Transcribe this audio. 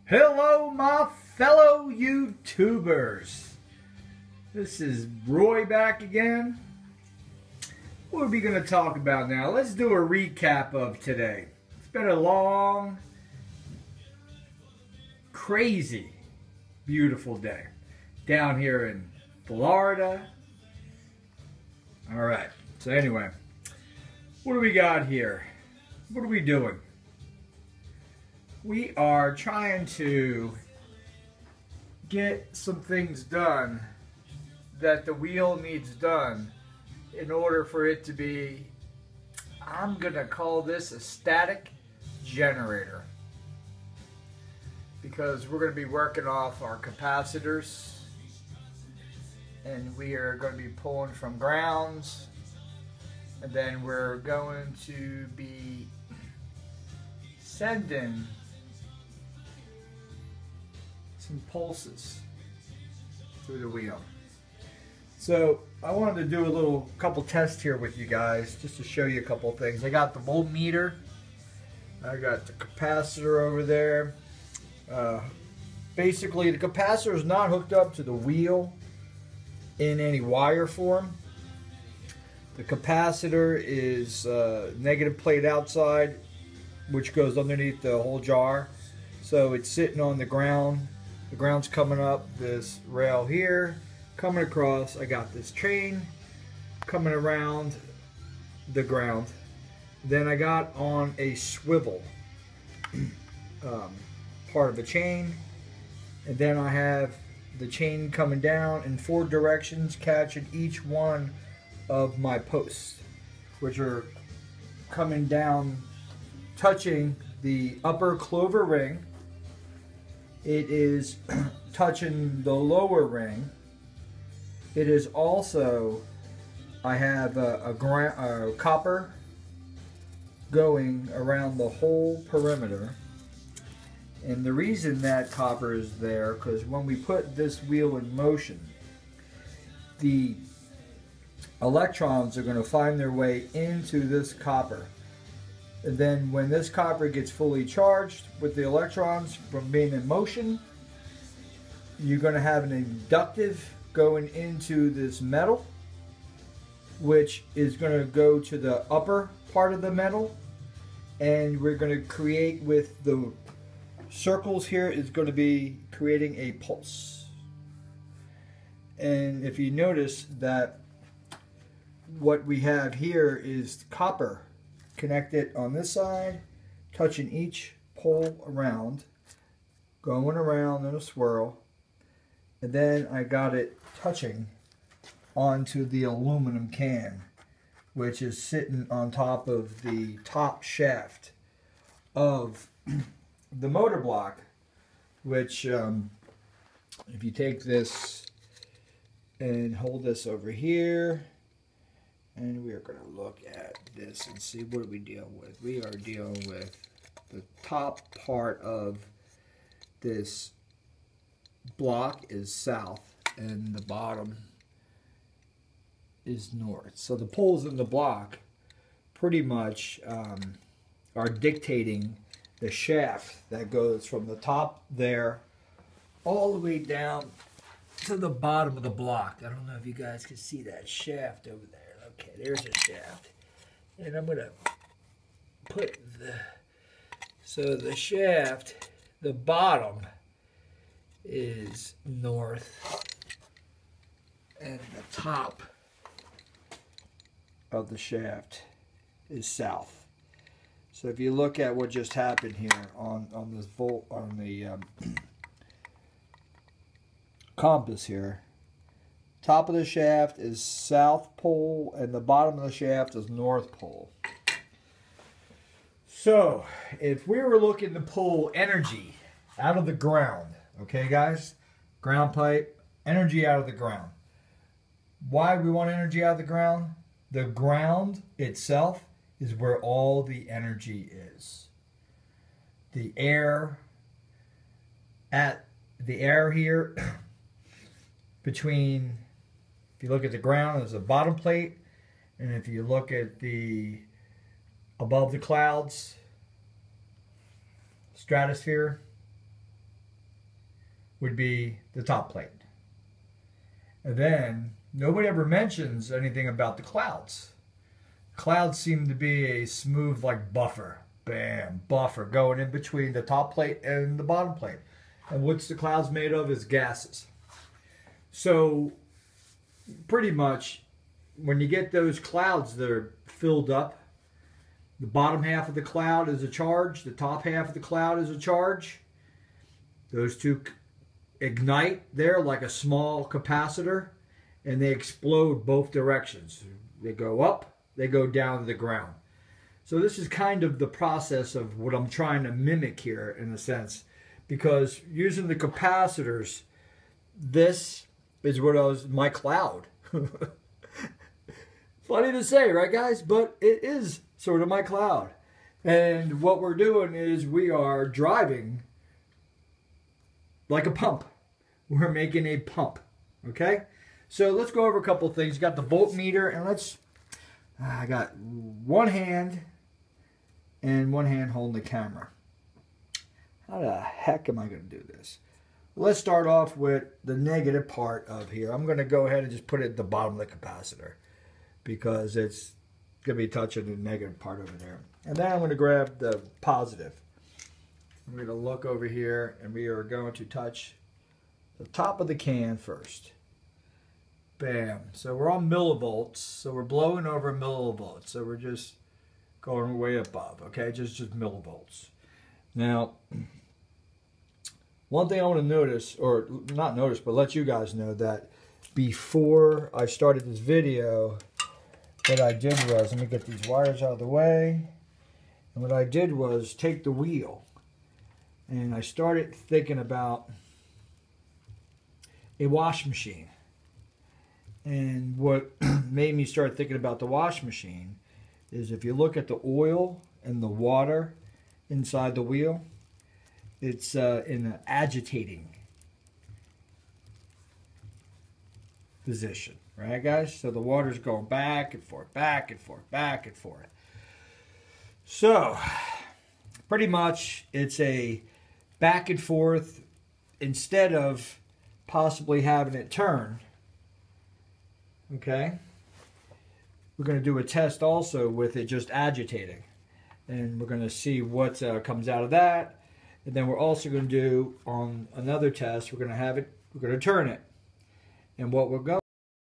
Hello, my fellow YouTubers. This is Roy back again. What are we going to talk about now? Let's do a recap of today. It's been a long, crazy, beautiful day down here in Florida. All right. So anyway, what do we got here? What are we doing? We are trying to get some things done that the wheel needs done in order for it to be, I'm going to call this a static generator, because we're going to be working off our capacitors and we are going to be pulling from grounds, and then we're going to be sending some pulses through the wheel. So I wanted to do a couple tests here with you guys just to show you a couple things. I got the voltmeter, I got the capacitor over there. Basically the capacitor is not hooked up to the wheel in any wire form. The capacitor is negative plate outside, which goes underneath the whole jar. So it's sitting on the ground. The ground's coming up this rail here, coming across. I got this chain coming around the ground. Then I got on a swivel, part of a chain. And then I have the chain coming down in 4 directions, catching each one of my posts, which are coming down, touching the upper clover ring. It is touching the lower ring. It is also, I have a copper going around the whole perimeter. And the reason that copper is there, because when we put this wheel in motion, the electrons are going to find their way into this copper. And then when this copper gets fully charged with the electrons from being in motion, you're going to have an inductive going into this metal, which is going to go to the upper part of the metal. And we're going to create, with the circles here, is going to be creating a pulse. And if you notice that what we have here is copper connected on this side, touching each pole around, going around in a swirl, and then I got it touching onto the aluminum can, which is sitting on top of the top shaft of the motor block, which if you take this and hold this over here, and we are going to look at this and see what we deal with. We are dealing with the top part of this block is south and the bottom is north. So the poles in the block pretty much are dictating the shaft that goes from the top there all the way down to the bottom of the block. I don't know if you guys can see that shaft over there. Okay, there's a shaft, and I'm going to put the shaft, the bottom is north, and the top of the shaft is south. So if you look at what just happened here on this compass here, top of the shaft is south pole and the bottom of the shaft is north pole. So if we were looking to pull energy out of the ground, okay guys, ground pipe, energy out of the ground. Why we want energy out of the ground? The ground itself is where all the energy is. The air here between, if you look at the ground, there's a bottom plate, and if you look at the above the clouds, stratosphere, would be the top plate. And then nobody ever mentions anything about the clouds. Clouds seem to be a smooth, like, buffer. Bam, buffer going in between the top plate and the bottom plate. And what's the clouds made of is gases. So pretty much when you get those clouds that are filled up, the bottom half of the cloud is a charge, the top half of the cloud is a charge. Those two ignite there like a small capacitor, and they explode both directions. They go up, they go down to the ground. So this is kind of the process of what I'm trying to mimic here in a sense, because using the capacitors, this is what my cloud. Funny to say, right guys? But it is sort of my cloud. And what we're doing is we are driving like a pump. We're making a pump, okay? So let's go over a couple of things. You got the voltmeter, and I got one hand and one hand holding the camera. How the heck am I going to do this? Let's start off with the negative part of here. I'm going to go ahead and just put it at the bottom of the capacitor because it's going to be touching the negative part over there. And then I'm going to grab the positive. I'm going to look over here, and we are going to touch the top of the can first. Bam. So we're on millivolts, so we're blowing over millivolts. So we're just going way above, okay? Just millivolts. Now, one thing I want to notice, or not notice, but let you guys know that before I started this video, what I did was, let me get these wires out of the way, and what I did was take the wheel, and I started thinking about a wash machine. And what made me start thinking about the wash machine is if you look at the oil and the water inside the wheel, it's in an agitating position, right guys? So the water's going back and forth, back and forth, back and forth. So pretty much it's a back and forth. Instead of possibly having it turn, okay, we're going to do a test also with it just agitating, and we're going to see what comes out of that. And then we're also going to do on another test, we're going to turn it, and what we're going